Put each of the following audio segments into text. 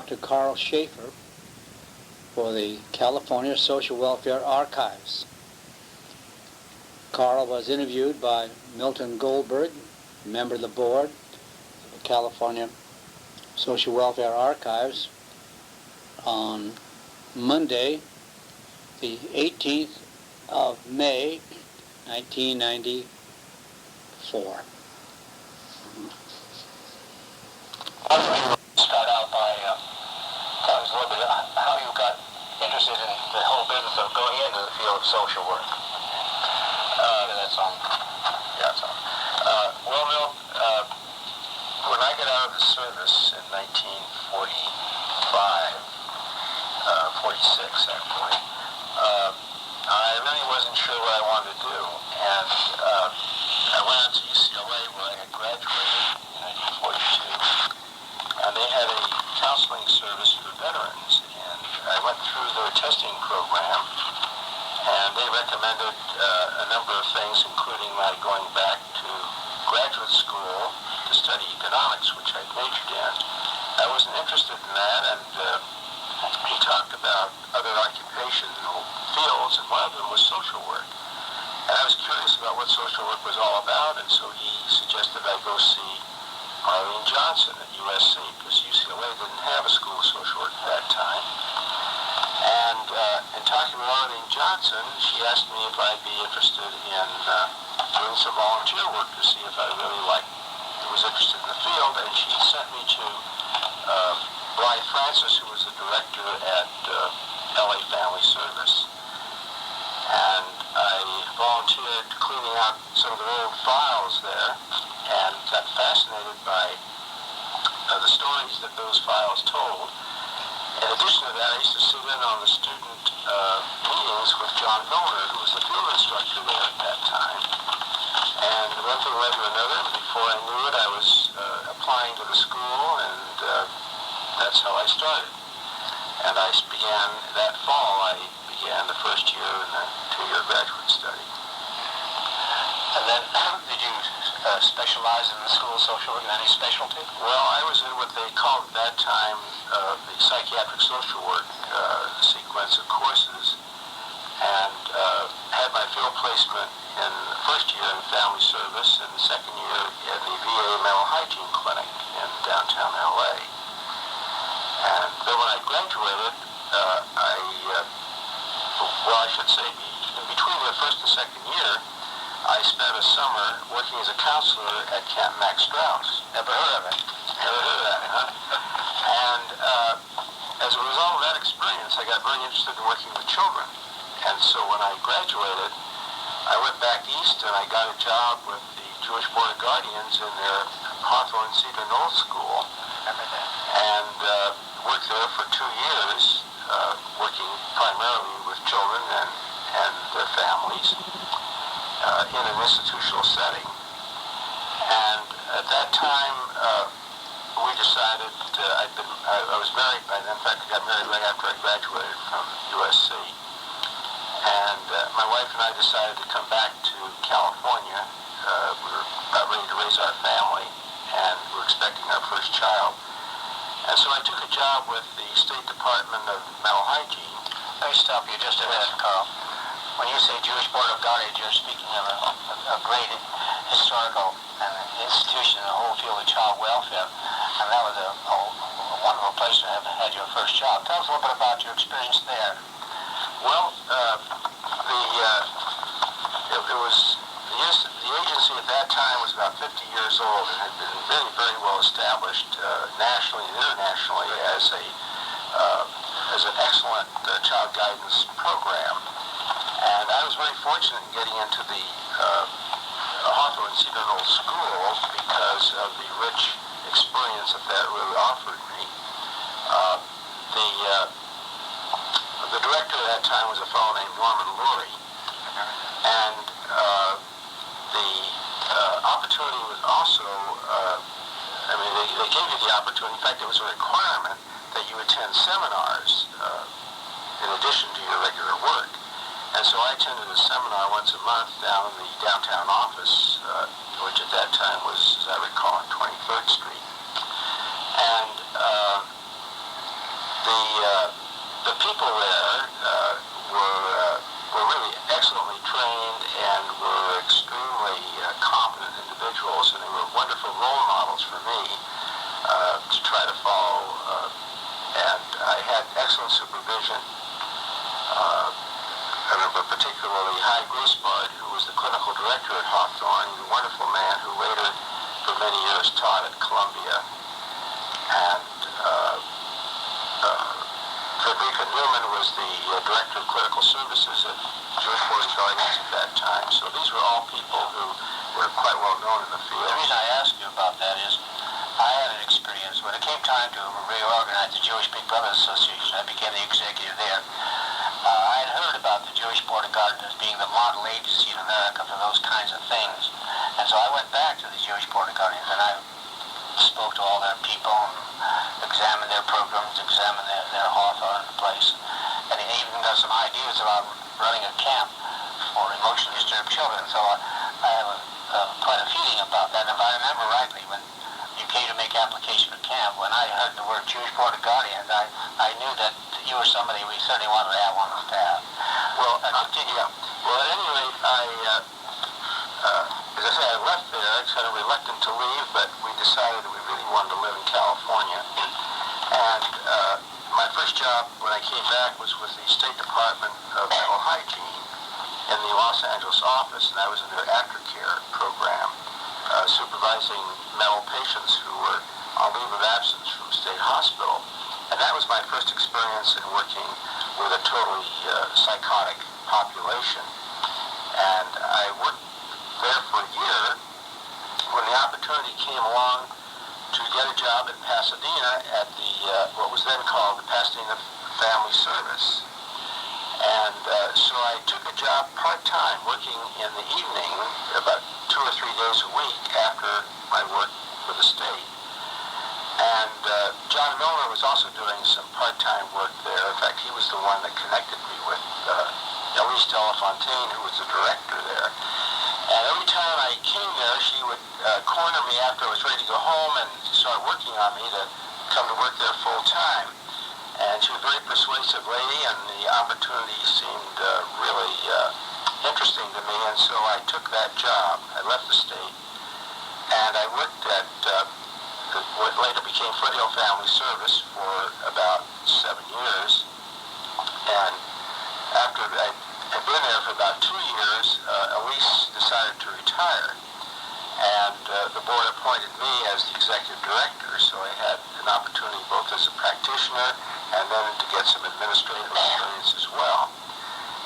Dr. Carl Shafer for the California Social Welfare Archives. Carl was interviewed by Milton Goldberg, member of the board of the California Social Welfare Archives, on Monday, the 18th of May, 1994. Start out by telling us a little bit how you got interested in the whole business of going into the field of social work. That's on. Yeah, it's on. Well, Milt, when I got out of the service in 1945, 46 actually, I really wasn't sure what I wanted to do, and I went out to UCLA where I had graduated in 1942. And they had a counseling service for veterans, and I went through their testing program, and they recommended a number of things, including my going back to graduate school to study economics, which I majored in. I wasn't interested in that, and he talked about other occupational fields, and one of them was social work. And I was curious about what social work was all about, and so he suggested I go see Arlene Johnson at USC, because UCLA didn't have a school of social work at that time. And in talking with Arlene Johnson, she asked me if I'd be interested in doing some volunteer work to see if I really was interested in the field, and she sent me to Blythe Francis, who was the director at LA Family Service. And I volunteered cleaning out some of the old files there, and got fascinated by the stories that those files told. In addition to that, I used to sit in on the student meetings with John Milner, who was the field instructor there at that time. And one thing led to another, and before I knew it, I was applying to the school, and that's how I started. And I began, that fall, I began the first year in the two-year graduate study. And then, did you specialize in the school of social work in any specialty? Well, I was in what they called at that time the psychiatric social work sequence of courses, and had my field placement in the first year in family service and the second year in the VA mental hygiene clinic in downtown LA. And then when I graduated, I should say, in between the first and second year, I spent a summer working as a counselor at Camp Max Strauss. Never heard of it. Never heard of that, huh? And as a result of that experience, I got very interested in working with children. And so when I graduated, I went back east and I got a job with the Jewish Board of Guardians in their Hawthorne Cedar Knoll School. And worked there for 2 years, working primarily with children and their families in an institutional setting. And at that time, we decided, I was married by then. In fact, I got married right after I graduated from USC. And my wife and I decided to come back to California. We were about ready to raise our family, and we were expecting our first child. And so I took a job with the State Department of Mental Hygiene. Let me stop you just a minute, Carl. When you say Jewish Board of Guardians, you're speaking of a great historical institution in the whole field of child welfare, and that was a wonderful place to have had your first job. Tell us a little bit about your experience there. Well, the agency at that time was about 50 years old and had been very, very well established nationally and internationally as an excellent child guidance program. And I was very fortunate in getting into the Hawthorne Cedar Knoll School because of the rich experience that really offered me. The director at that time was a fellow named Norman Lurie, and the opportunity was also, they gave you the opportunity, in fact it was a requirement that you attend seminars in addition to your regular work. And so I attended a seminar once a month down in the downtown office, which at that time was, as I recall, on 23rd Street. And roles, and they were wonderful role models for me to try to follow. And I had excellent supervision. I remember particularly Hy Grossbard, who was the clinical director at Hawthorne, a wonderful man who later, for many years, taught at Columbia. And Frederica Newman was the director of clinical services at Jewish Board of Guardians at that time. So these were all people who were quite well known in the field. The reason I ask you about that is I had an experience when it came time to reorganize the Jewish Big Brothers Association. I became the executive there. I had heard about the Jewish Board of Guardians as being the model agency in America for those kinds of things. And so I went back to the Jewish Board of Guardians and I spoke to all their people and examined their programs, examined their Hawthorne place. And he even got some ideas about running a camp for emotionally disturbed children. So I have quite a feeling about that. And if I remember rightly, when you came to make application for camp, when I heard the word Jewish Board of Guardians, I knew that you were somebody we certainly wanted to have on the staff. Well, continue. Well, at any rate, as I say, I left there, kind of reluctant to leave, but we decided that we really wanted to live in California. And my first job when I came back was with the State Department of Mental Hygiene in the Los Angeles office, and I was in their aftercare program, supervising mental patients who were on leave of absence from state hospital. And that was my first experience in working with a totally psychotic population. And I worked there for a year when the opportunity came along to get a job in Pasadena at the what was then called the Pasadena Family Service. And so I took a job part-time working in the evening about 2 or 3 days a week after my work for the state. And John Milner was also doing some part-time work there. In fact, he was the one that connected me with Elise Delafontaine, who was the director there. And every time I came there, she would corner me after I was ready to go home and start working on me to come to work there full-time. And she was a very persuasive lady, and the opportunity seemed really interesting to me. And so I took that job. I left the state, and I worked at what later became Foothill Family Service for about 7 years. And after I had been there for about 2 years, Elise decided to retire. And the board appointed me as the executive director, so I had an opportunity both as a practitioner and then to get some administrative experience as well.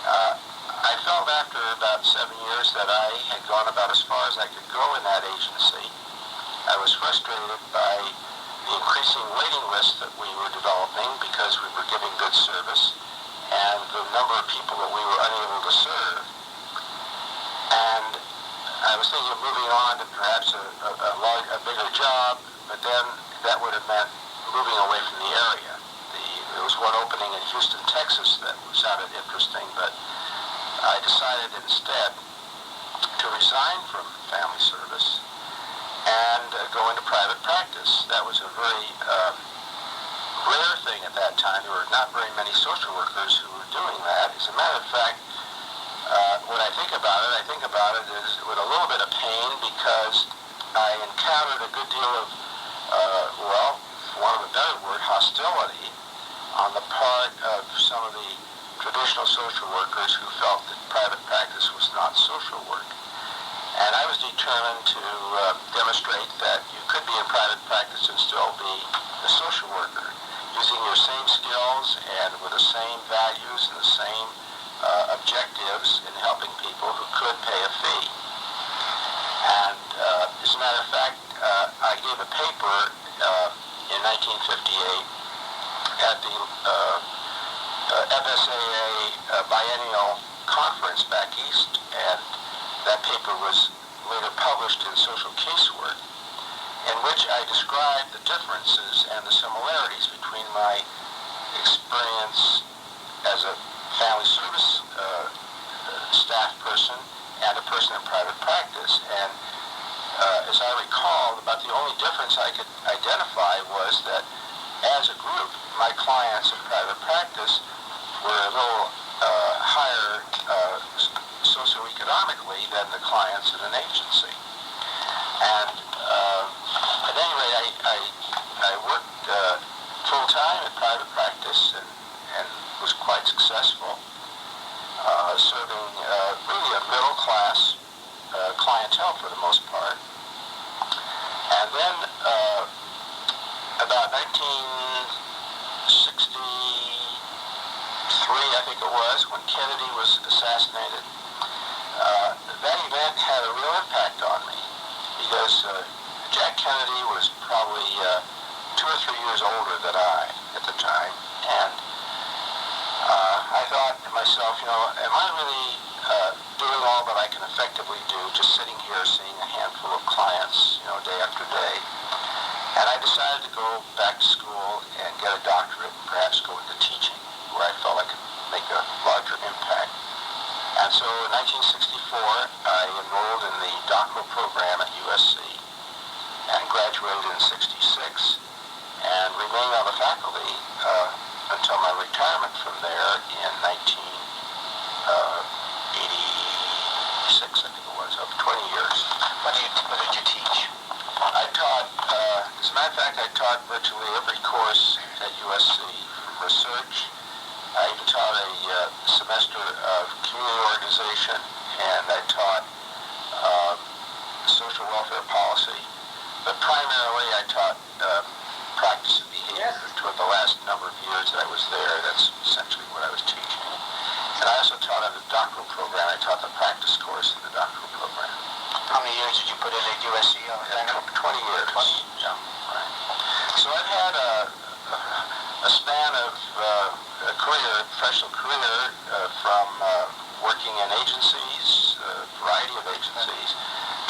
I felt after about 7 years that I had gone about as far as I could go in that agency. I was frustrated by the increasing waiting list that we were developing because we were giving good service and the number of people that we were unable to serve. And I was thinking of moving on to perhaps a bigger job, but then that would have meant moving away from the area. There was one opening in Houston, Texas that sounded interesting, but I decided instead to resign from family service and go into private practice. That was a very rare thing at that time. There were not very many social workers who were doing that. As a matter of fact, when I think about it is with a little bit of pain because I encountered a good deal of, well, for want of a better word, hostility on the part of some of the traditional social workers who felt that private practice was not social work. And I was determined to demonstrate that you could be in private practice and still be a social worker, using your same skills and with the same values and the same objectives in helping people who could pay a fee. And as a matter of fact, I gave a paper in 1958 at the FSAA biennial conference back east, and that paper was later published in Social Casework, in which I described the differences and the similarities between my experience as a family service staff person and a person in private practice. And as I recall, about the only difference I could identify was that as a group, my clients in private practice were a little higher socioeconomically than the clients in an agency. And at any rate, I worked full-time in private practice and was quite successful, serving really a middle-class clientele for the most part. And then about 1963, I think it was, when Kennedy was assassinated, that event had a real impact on me because Jack Kennedy was probably 2 or 3 years older than I at the time, and I thought to myself, am I really doing all that I can effectively do just sitting here seeing a handful of clients, day after day? And I decided to go back to school and get a doctorate and perhaps go into teaching, where I felt I could make a larger impact. And so in 1964, I enrolled in the doctoral program at USC and graduated in 66 and remained on the faculty until my retirement from there in 1986, I think it was, of 20 years. What did you teach? I taught, as a matter of fact, I taught virtually every course at USC, from research. I even taught a semester of community organization, and I taught social welfare policy. But primarily, I taught practice and behavior. Toward the last number of years that I was there, that's essentially what I was teaching. And I also taught in the doctoral program. I taught the practice course in the doctoral program. How many years did you put in at USC? 20 years. 20? Yeah, right. So I've had a span of a professional career from working in agencies, a variety of agencies,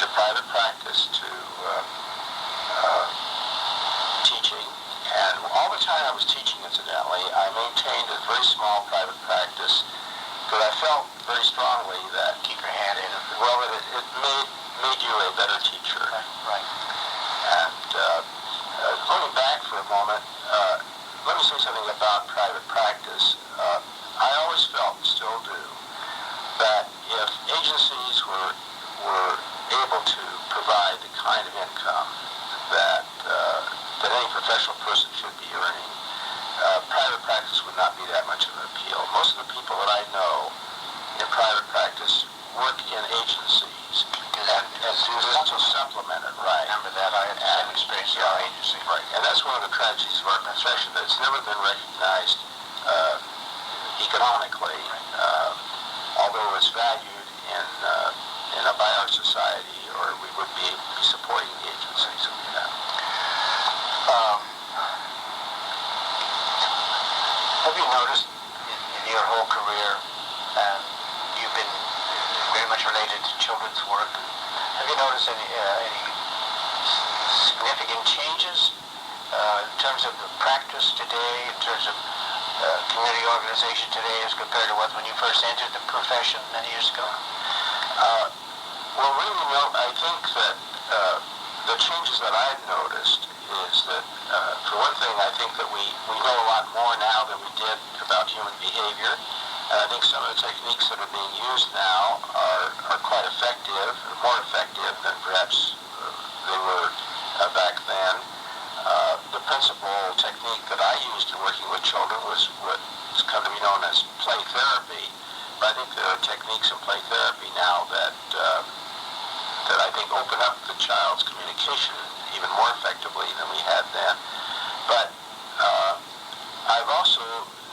to private practice, to teaching. And all the time I was teaching, incidentally, I maintained a very small private practice because I felt very strongly that Keep your hand in it. well, it made you a better teacher. Right. And going back for a moment, let me say something about private practice. I always felt, and still do, that if agencies were able to provide the kind of income that any professional person should be earning, private practice would not be that much of an appeal. Most of the people that I know in private practice work in agencies and do this to supplement it, right? Remember that, I had the same experience in our agency. Right, and that's one of the tragedies of our profession, that it's never been recognized economically, although it's valued by our society, or we would be supporting the agencies that we have. Have you noticed in your whole career, and you've been very much related to children's work, have you noticed any significant changes in terms of the practice today, in terms of community organization today as compared to when you first entered the profession many years ago? Well, really, no. I think that the changes that I've noticed is that, for one thing, I think that we know a lot more now than we did about human behavior. And I think some of the techniques that are being used now are quite effective, more effective than perhaps they were back then. The principal technique that I used in working with children was what's come to be known as play therapy. But I think there are techniques in play therapy now that I think open up the child's communication even more effectively than we had then. But I've also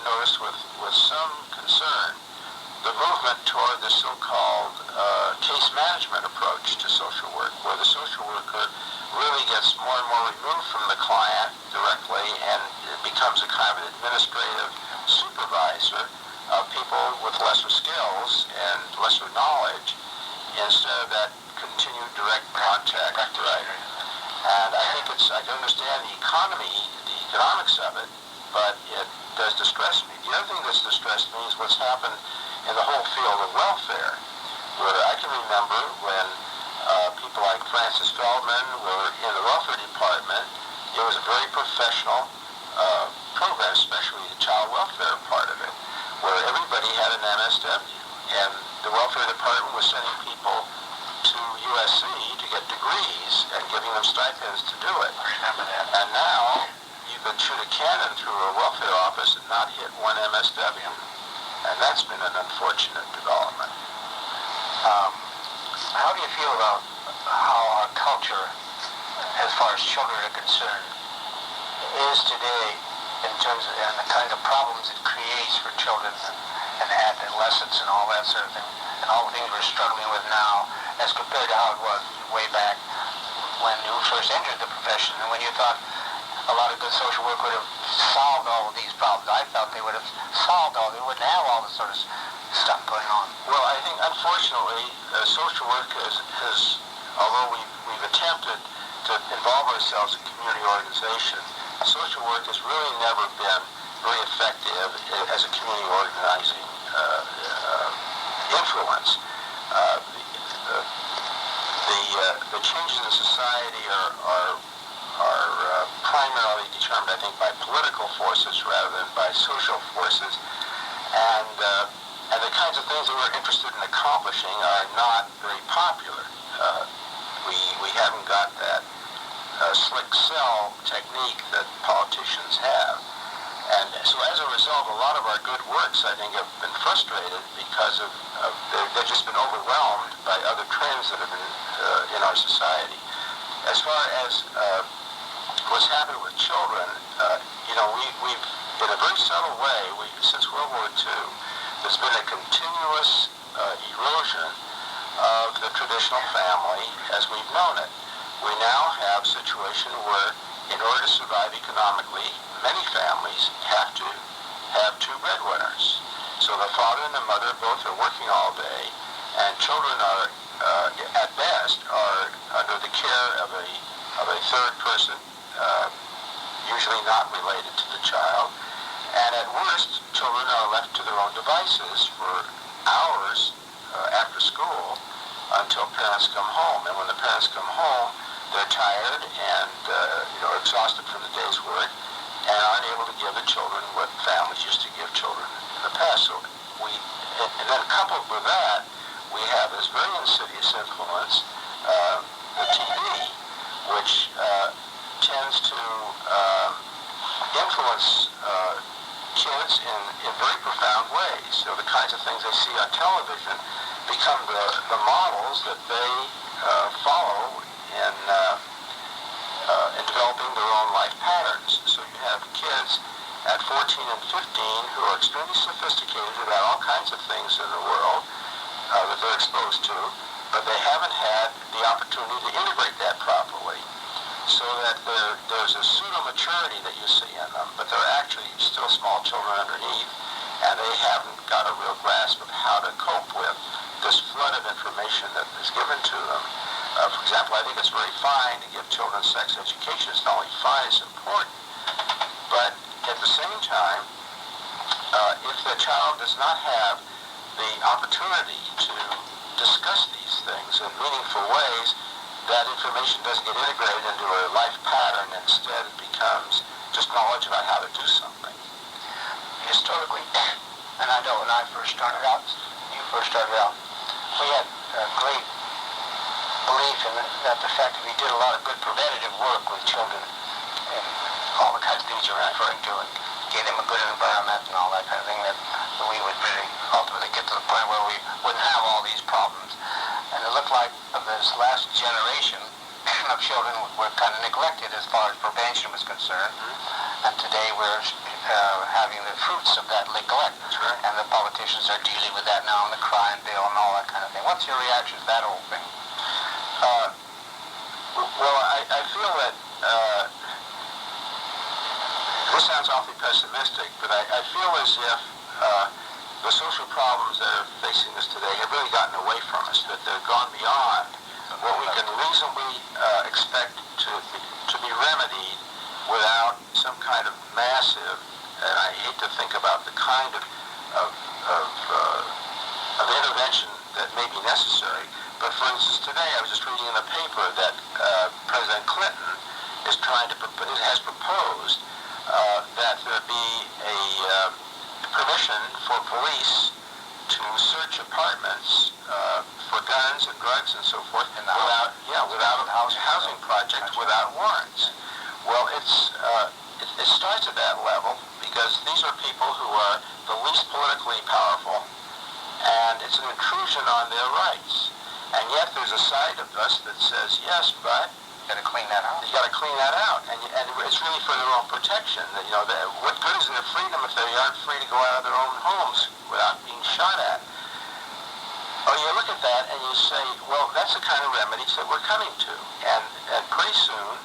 noticed with some concern the movement toward the so-called case management approach to social work, where the social worker really gets more and more removed from the client directly and it becomes a kind of an administrative supervisor of people with lesser skills and lesser knowledge instead of that continued direct contact. Right. And I think I can understand the economics of it, but it does distress me. The other thing that's distressed me is what's happened in the whole field of welfare, where I can remember when people like Francis Feldman were in the welfare department. It was a very professional program, especially the child welfare part of it, where everybody had an MSW, and the welfare department was sending people to USC to get degrees and giving them stipends to do it. I remember that. And now you could shoot a cannon through a welfare office and not hit one MSW. And that's been an unfortunate development. How do you feel about how our culture, as far as children are concerned, is today in terms of and the kind of problems it creates for children and adolescents and all that sort of thing, and all the things we're struggling with now as compared to how it was way back when you first entered the profession and when you thought a lot of good social work would have solved all of these problems? I felt they would have solved all, they wouldn't have all this sort of stuff going on. Well, I think, unfortunately, social work has although we've attempted to involve ourselves in community organization, social work has really never been very effective as a community organizing influence. The changes in society are primarily determined, I think, by political forces rather than by social forces, and the kinds of things that we're interested in accomplishing are not very popular. We haven't got that slick sell technique that politicians have. And so as a result, a lot of our good works, I think, have been frustrated because they've just been overwhelmed by other trends that have been in our society. As far as what's happened with children, we've, in a very subtle way, since World War II, there's been a continuous erosion of the traditional family as we've known it. We now have a situation where, in order to survive economically, many families have to have two breadwinners. So the father and the mother both are working all day, and children are, at best, are under the care of a third person, usually not related to the child. And at worst, children are left to their own devices for hours after school until parents come home. And when the parents come home, they're tired and exhausted from the day's work and aren't able to give the children what families used to give children in the past. So and then coupled with that, we have this very insidious influence, the TV, which tends to influence kids in very profound ways. So the kinds of things they see on television become the models that they follow in developing their own life patterns. So you have kids at 14 and 15 who are extremely sophisticated about all kinds of things in the world that they're exposed to, but they haven't had the opportunity to integrate that properly. So that there's a pseudo-maturity that you see in them, but they're actually still small children underneath, and they haven't got a real grasp of how to cope with this flood of information that is given to them. For example, I think it's very fine to give children sex education. It's not only fine, it's important. But at the same time, if the child does not have the opportunity to discuss these things in meaningful ways, that information doesn't get integrated into a life pattern. Instead, it becomes just knowledge about how to do something. Historically, and I know when I first started out, you first started out, we had a great belief in that the fact that we did a lot of good preventative work with children and all the kinds of things you're referring to, and gave them a good environment and all that kind of thing, that we would really ultimately get to the point where we wouldn't have all these problems. And it looked like this last generation of children were kind of neglected as far as prevention was concerned. And today we're having the fruits of that neglect. And the politicians are dealing with that now in the crime bill and all that kind of thing. What's your reaction to that whole thing? Well, I feel that this sounds awfully pessimistic, but I feel as if the social problems that are facing us today have really gotten away from us, that they've gone beyond what we can reasonably expect to be remedied without some kind of massive, and I hate to think about the kind of intervention that may be necessary. But for instance, today I was just reading in the paper that President Clinton has proposed that there be a permission for police to search apartments for guns and drugs and so forth without housing projects without warrants. Well, it starts at that level because these are people who are the least politically powerful, and it's an intrusion on their rights. And yet there's a side of us that says, yes, but You got to clean that out. you got to clean that out, and it's really for their own protection. What good is their freedom if they aren't free to go out of their own homes without being shot at? Oh, you look at that and you say, well, that's the kind of remedies that we're coming to, and pretty soon,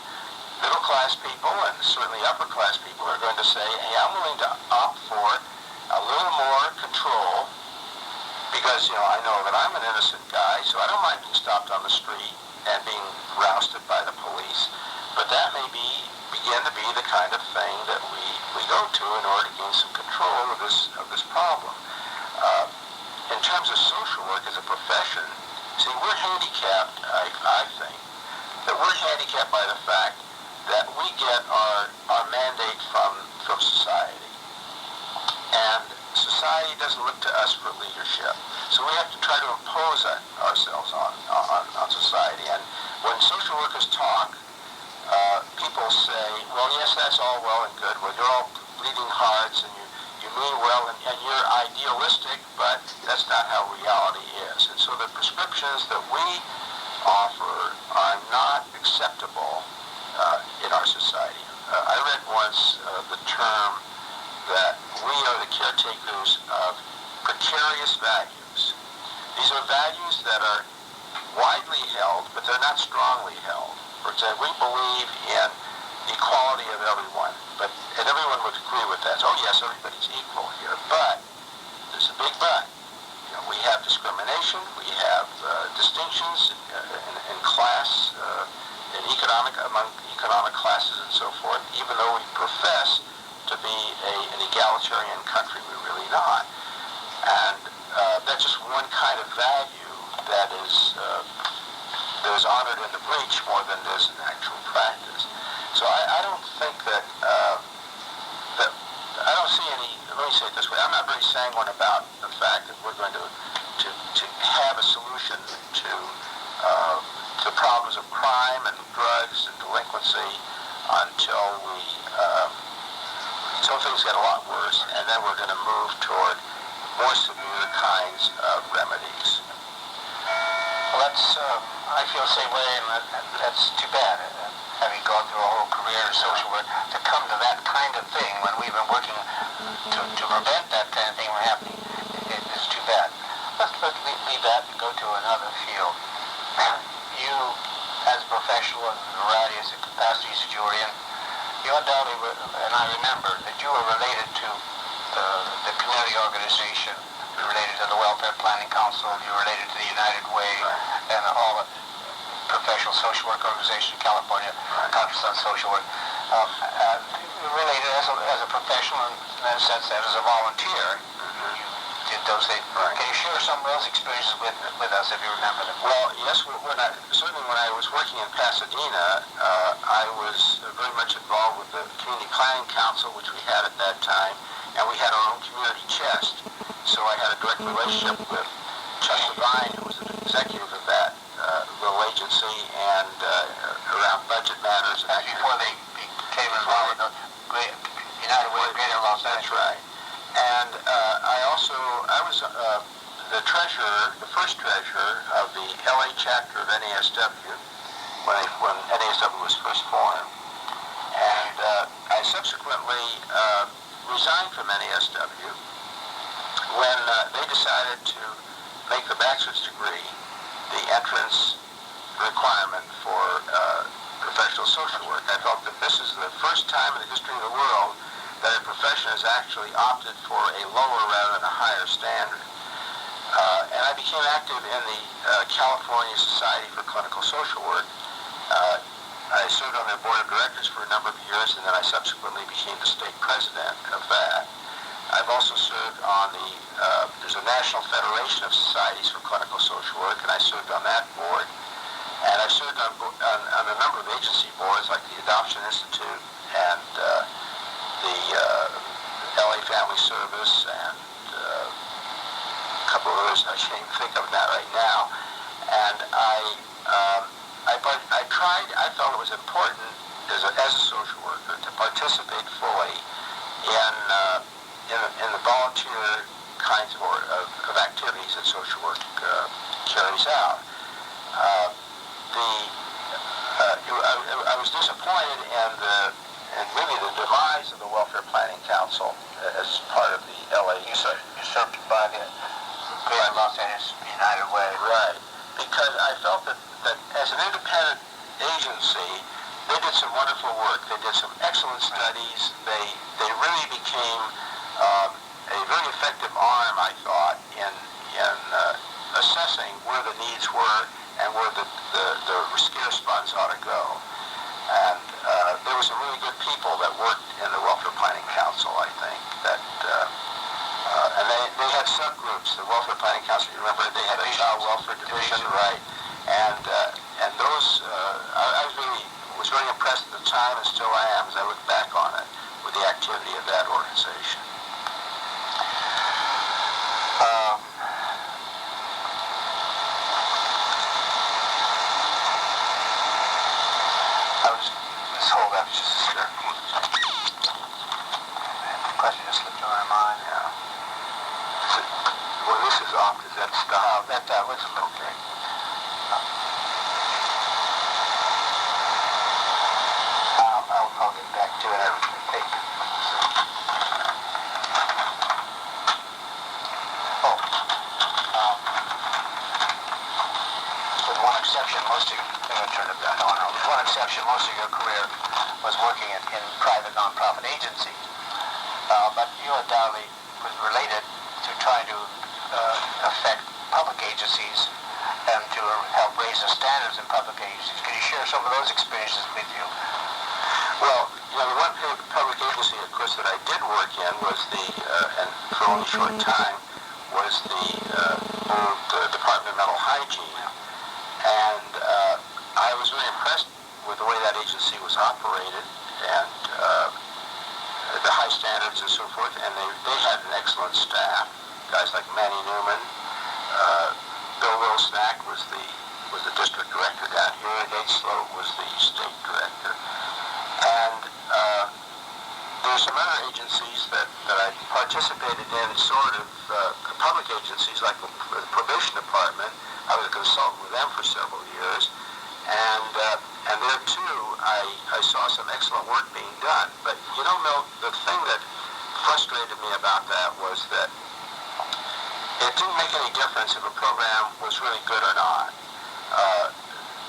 middle-class people and certainly upper-class people are going to say, hey, I'm willing to opt for a little more control because, I know that I'm an innocent guy, so I don't mind being stopped on the street and being rousted by the police. But that may begin to be the kind of thing that we go to in order to gain some control of this problem. In terms of social work as a profession, see, we're handicapped, I think, that we're handicapped by the fact that we get our mandate from society. And society doesn't look to us for leadership. So we have to try to impose ourselves on society. And when social workers talk, people say, well, yes, that's all well and good. Well, you're all bleeding hearts and you mean well and you're idealistic, but that's not how reality is. And so the prescriptions that we offer are not acceptable in our society. I read once the term that we are the caretakers of precarious values. These are values that are widely held, but they're not strongly held. For example, we believe in the equality of everyone, and everyone would agree with that. So, oh yes, everybody's equal here, but there's a big but. We have discrimination, we have distinctions in class, among economic classes and so forth, even though we profess to be an egalitarian country, we're really not. And that's just one kind of value that is honored in the breach more than it is in actual practice. So I don't think that I don't see any. Let me say it this way: I'm not very sanguine about the fact that we're going to have a solution to the problems of crime and drugs and delinquency until things get a lot worse, and then we're going to move toward more severe kinds of remedies. Well, I feel the same way, and that's too bad. Having gone through a whole career in social work, to come to that kind of thing when we've been working to prevent that kind of thing from happening, it's too bad. Let's leave that and go to another field. You, as a professional in various capacities that you were in, you undoubtedly, and I remember that you were related to the community organization, you were related to the Welfare Planning Council, you were related to the United Way, and all the professional social work organization in California, Conference on Social Work. You were related as a professional, and in a sense that as a volunteer. You did those things. Can you share some of those experiences with us, if you remember them? Well, yes, certainly when I was working in Pasadena, I was very much involved with the Community Planning Council, which we had at that time, and we had our own community chest. So I had a direct relationship with Chuck Devine, who was the executive of that little agency, and around budget matters. That's before they became involved with the United Way of Greater Los Angeles. That's right. And I was the treasurer, the first treasurer of the LA chapter of NASW when NASW was first formed. And I subsequently resigned from NASW when they decided to make the bachelor's degree the entrance requirement for professional social work. I felt that this is the first time in the history of the world that a profession has actually opted for a lower rather than a higher standard. And I became active in the California Society for Clinical Social Work. I served on their board of directors for a number of years, and then I subsequently became the state president of that. I've also served on there's a National Federation of Societies for Clinical Social Work, and I served on that board. And I served on a number of agency boards, like the Adoption Institute and the LA Family Service and a I can't even think of that right now. And I felt it was important as a social worker to participate fully in the volunteer kinds of activities that social work carries out. I was disappointed in really the demise of the Welfare Planning Council as part of the LA Usurped by the Greater Los Angeles United Way. Right. Because I felt that as an independent agency, they did some wonderful work. They did some excellent studies. They really became a very effective arm, I thought, in assessing where the needs were and where the scarce funds ought to go. And there were some really good people that worked in the Welfare Planning Council, I think, and they had subgroups. The Welfare Planning Council, you remember, they had a child welfare division, right? And those, I was very impressed at the time, and still I am, as I look back on it, with the activity of that organization. Let's hold that just a second. The question just slipped in my mind. Yeah. Well, this is off. Does that stop? That was okay. I'll get back to it. With one exception, most of your career was working in private nonprofit agencies. But you undoubtedly was related to trying to affect public agencies and to help raise the standards in public agencies. Can you share some of those experiences with you? Well, the one public agency, of course, that I did work in was and for only a short time, was the Department of Mental Hygiene. And I was really impressed with the way that agency was operated and the high standards and so forth. And they had an excellent staff. Guys like Manny Newman, Bill Wilsnack was the district director down here, and Nate Sloat was the state director. And there's some other agencies that I participated in, sort of public agencies like the probation department. I was a consultant with them for several years, and there too I saw some excellent work being done. But Milt, the thing that frustrated me about that was that it didn't make any difference if a program was really good or not.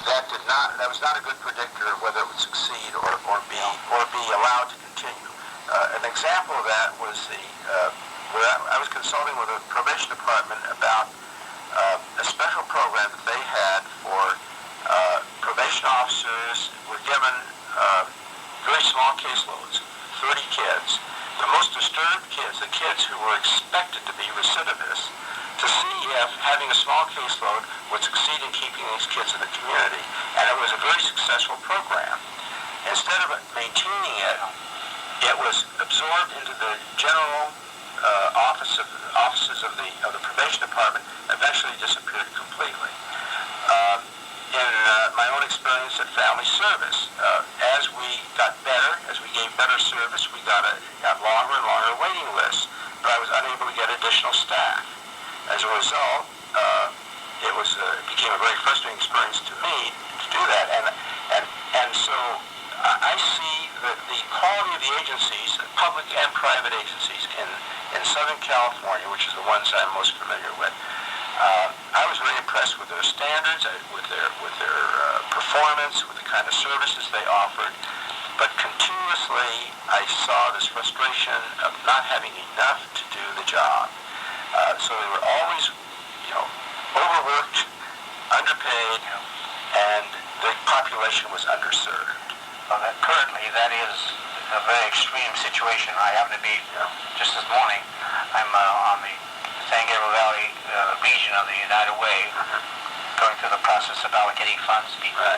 That was not a good predictor of whether it would succeed or be allowed to continue. An example of that was where I was consulting with the probation department about a special program that they had for probation officers were given very small caseloads, 30 kids, the most disturbed kids, the kids who were expected to be recidivists, to see if having a small caseload would succeed in keeping these kids in the community. And it was a very successful program. Instead of maintaining it, it was absorbed into the general offices of the probation department, eventually disappeared completely. In my own experience at Family Service, as we got better, as we gave better service, we got longer and longer waiting lists, but I was unable to get additional staff. As a result, it became a very frustrating experience to me to do that, and so I see that the quality of the agencies, public and private agencies in Southern California, which is the ones I'm most familiar with, I was very impressed with their standards, with their performance, with the kind of services they offered, but continuously I saw this frustration of not having enough to do the job. So they were always, overworked, underpaid, and the population was underserved. Well, currently, that is a very extreme situation. I happen to be, just this morning, I'm on the San Gabriel Valley region of the United Way, going through the process of allocating funds to people. Right.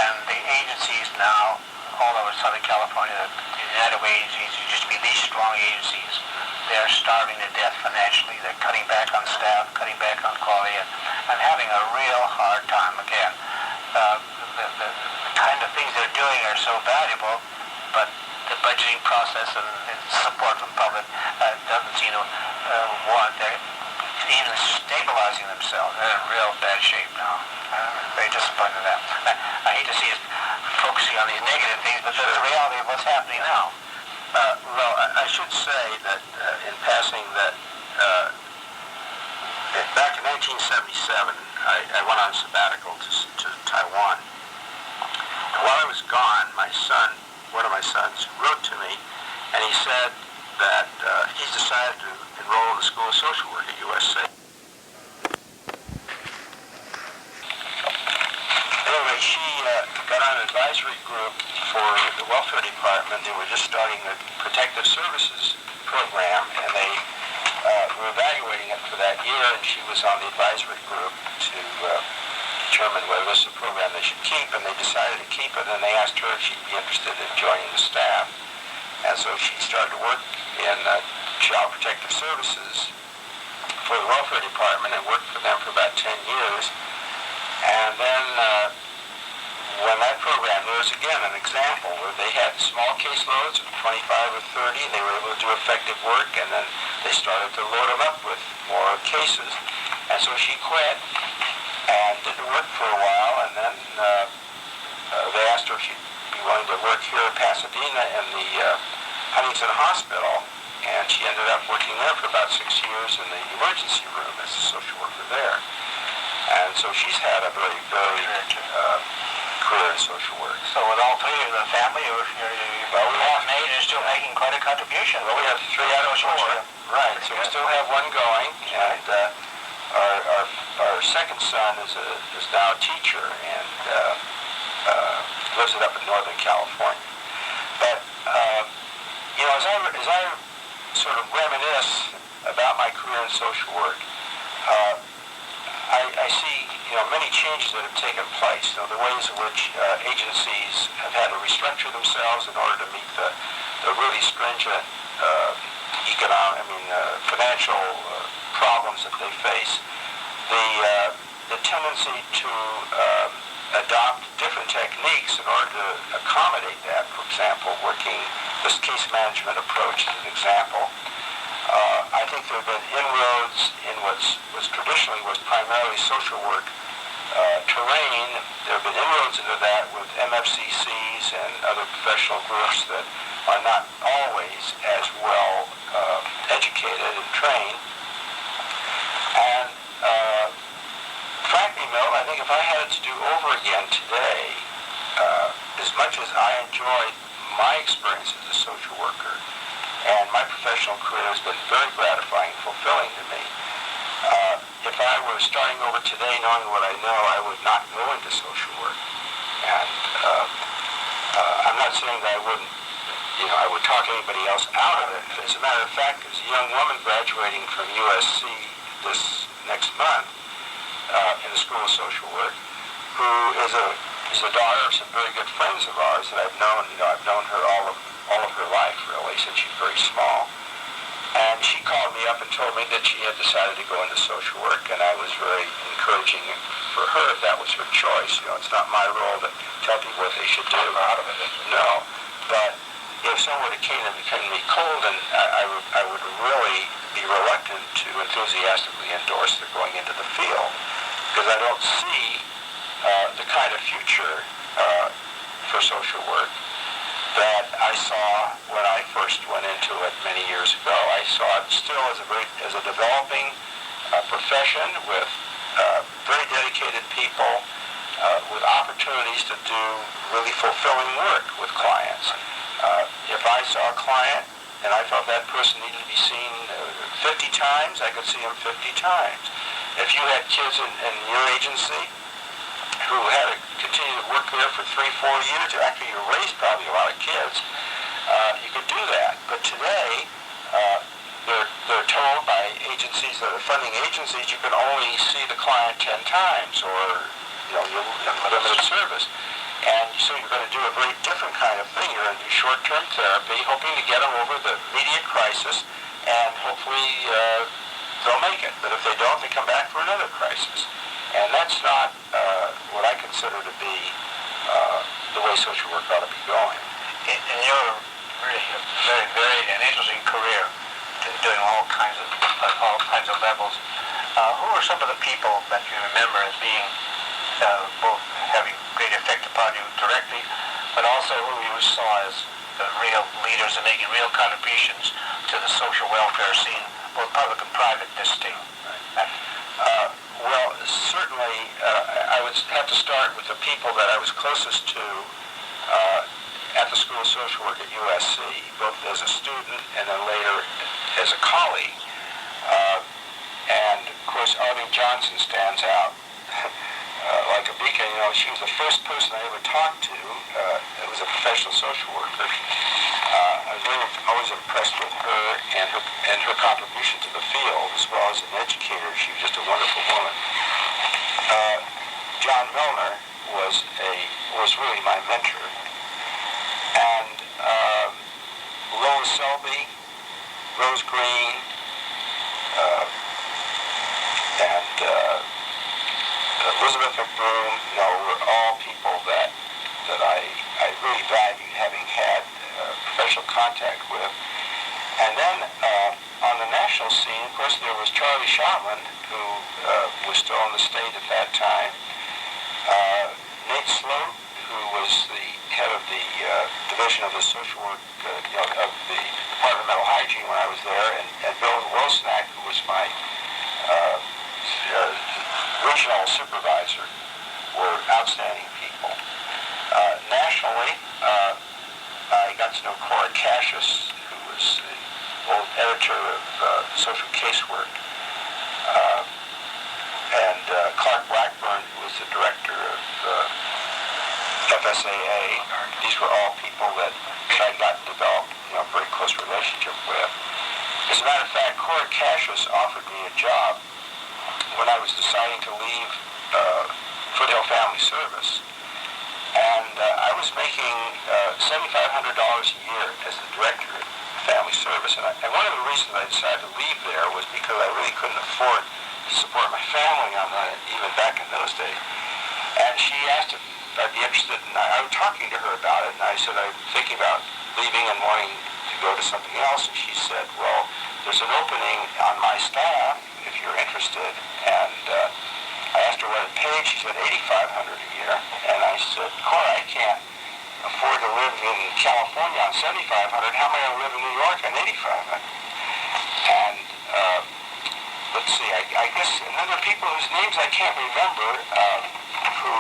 And the agencies now, all over Southern California, the United Way agencies used to be these strong agencies. they're starving to death financially. They're cutting back on staff, cutting back on quality, and having a real hard time. Again, the kind of things they're doing are so valuable, but the budgeting process and support from public doesn't seem to warrant their even stabilizing themselves. They're in real bad shape now. Very disappointed in that. I hate to see us focusing on these negative things, but that's the reality of what's happening now. Well, I should say that in passing that back in 1977, I went on sabbatical to Taiwan. And while I was gone, my son, one of my sons, wrote to me, and he said that he's decided to enroll in the School of Social Work at USC. Anyway, she got on an advisory group for the welfare department. They were just starting the protective services program, and they were evaluating it for that year, and she was on the advisory group to determine whether this is a program they should keep, and they decided to keep it, and they asked her if she'd be interested in joining the staff. And so she started to work in Child Protective Services for the welfare department and worked for them for about 10 years. And then when that program, there was again an example where they had small caseloads of 25 or 30, and they were able to do effective work, and then they started to load them up with more cases. And so she quit and didn't work for a while, and then they asked her if she'd be willing to work here in Pasadena in the Huntington Hospital, and she ended up working there for about 6 years in the emergency room as a social worker there. And so she's had a very varied career in social work. So with all three of the family, we have made and still making quite a contribution. Well, we have 3 out of 4. Right, so we still have one going, and our second son is now a teacher and lives it up in Northern California. But as I sort of reminisce about my career in social work, I see many changes that have taken place. The ways in which agencies have had to restructure themselves in order to meet the really stringent financial problems that they face. The tendency to adopt different techniques in order to accommodate that. For example, working this case management approach as an example. I think there have been inroads in what's traditionally was primarily social work terrain. There have been inroads into that with MFCCs and other professional groups that are not always as well educated and trained. And frankly, Milt, I think if I had it to do over again today, as much as I enjoyed my experience as a social worker, and my professional career has been very gratifying and fulfilling to me, if I were starting over today knowing what I know, I would not go into social work. And I'm not saying that I wouldn't, I would talk anybody else out of it. As a matter of fact, there's a young woman graduating from USC this next month in the School of Social Work, who is a daughter of some very good friends of ours that I've known. I've known her all of her life, really, since she's very small. And she called me up and told me that she had decided to go into social work, and I was very encouraging for her if that was her choice. It's not my role to tell people what they should do out of it. No. But if someone were to came to me cold, and I would really be reluctant to enthusiastically endorse their going into the field, because I don't see the kind of future for social work that I saw when I first went into it many years ago. I saw it still as a developing profession with very dedicated people with opportunities to do really fulfilling work with clients. If I saw a client and I felt that person needed to be seen 50 times, I could see him 50 times. If you had kids in your agency who had to continue to work there for 3-4 years, after you raised probably a lot of kids, you could do that. But today, they're told by agencies that are funding agencies, you can only see the client 10 times, or you're limited service. And so you're going to do a very different kind of thing. You're going to do short-term therapy, hoping to get them over the immediate crisis, and hopefully they'll make it. But if they don't, they come back for another crisis. And that's not what I consider to be the way social work ought to be going. In your really very varied and interesting career, doing all kinds of levels, who are some of the people that you remember as being both having great effect upon you directly, but also who you saw as real leaders and making real contributions to the social welfare scene, both public and private, in this state? Well, certainly I would have to start with the people that I was closest to at the School of Social Work at USC, both as a student and then later as a colleague. And, of course, Arlene Johnson stands out like a beacon. You know, she was the first person I ever talked to that was a professional social worker. I was really always impressed with her and her contribution to the field, as well as an educator. She was just a wonderful woman. John Milner was really my mentor. And Lois Selby, Rose Green, and Elizabeth McBroom, you know, were all people that I really valued having had professional contact with. And then on the national scene, of course, there was Charlie Shotland, who was still in the state at that time. Nate Sloat, who was the head of the division of the social work, of the Department of Mental Hygiene when I was there, and Bill Wilsonak, who was my regional supervisor, were outstanding people. Nationally, I got to know Cora Cassius, who was the old editor of Social Casework, and Clark Blackburn, who was the director of FSAA. These were all people that I got to develop a very close relationship with. As a matter of fact, Cora Cassius offered me a job when I was deciding to leave Foothill Family Service. And I was making $7,500 a year as the director of Family Service. And one of the reasons I decided to leave there was because I really couldn't afford to support my family on that, even back in those days. And she asked if I'd be interested, and I was talking to her about it, and I said I'm thinking about leaving and wanting to go to something else. And she said, well, there's an opening on my staff if you're interested. And I asked her what it paid. She said $8,500 a year. And I said, Cora, I can't afford to live in California on $7,500. How am I going to live in New York on $8,500? And let's see, I guess, and then there are people whose names I can't remember who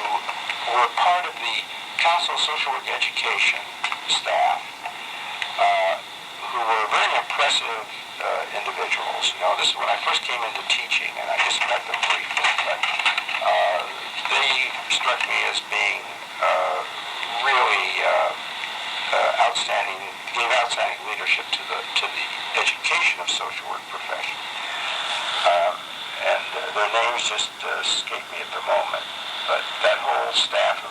were part of the Council of Social Work Education staff, who were very impressive individuals. You know, this is when I first came into teaching, and I just met them briefly, but they struck me as being really outstanding, gave outstanding leadership to the education of social work profession. And their names just escape me at the moment. But that whole staff of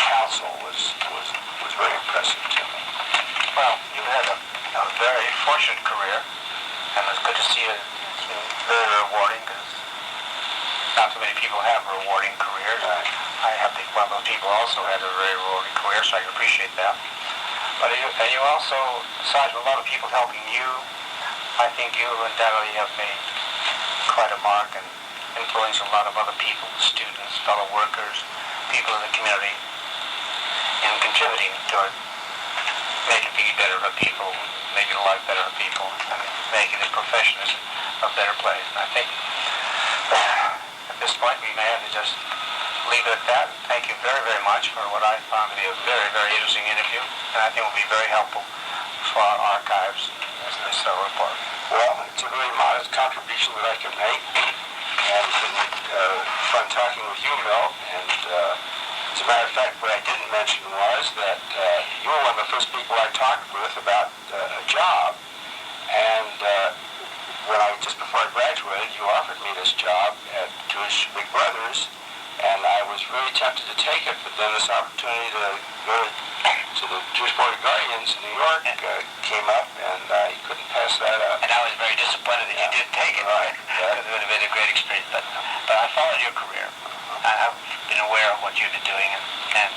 council was very impressive to me. Well, you had a very fortunate career, and it's good to see it. It's very rewarding, because not too many people have rewarding careers. Right. I have to think one of those people also had a very rewarding career, so I can appreciate that. But you also, aside from a lot of people helping you, I think you undoubtedly have made quite a mark and influenced a lot of other people, students, fellow workers, people in the community, in contributing toward making things better for people, making life better for people, and making this profession a better place. And I think at this point we may have to just leave it at that. Thank you very, very much for what I found to be a very, very interesting interview, and I think will be very helpful for our archives as this report. Well, it's a very modest contribution that I can make, and it's been fun talking with you, Milt. And as a matter of fact, what I didn't mention was that you were one of the first people I talked with about a job, and just before I graduated, you offered me this job at Jewish Big Brothers, and I was really tempted to take it, but then this opportunity to go to So the Jewish Board of Guardians in New York came up, and he couldn't pass that up. And I was very disappointed that you didn't take it, Right. because it would have been a great experience. But I followed your career. I've been aware of what you've been doing, and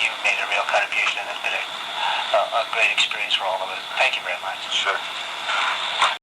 you've made a real contribution, and it's been a great experience for all of us. Thank you very much. Sure.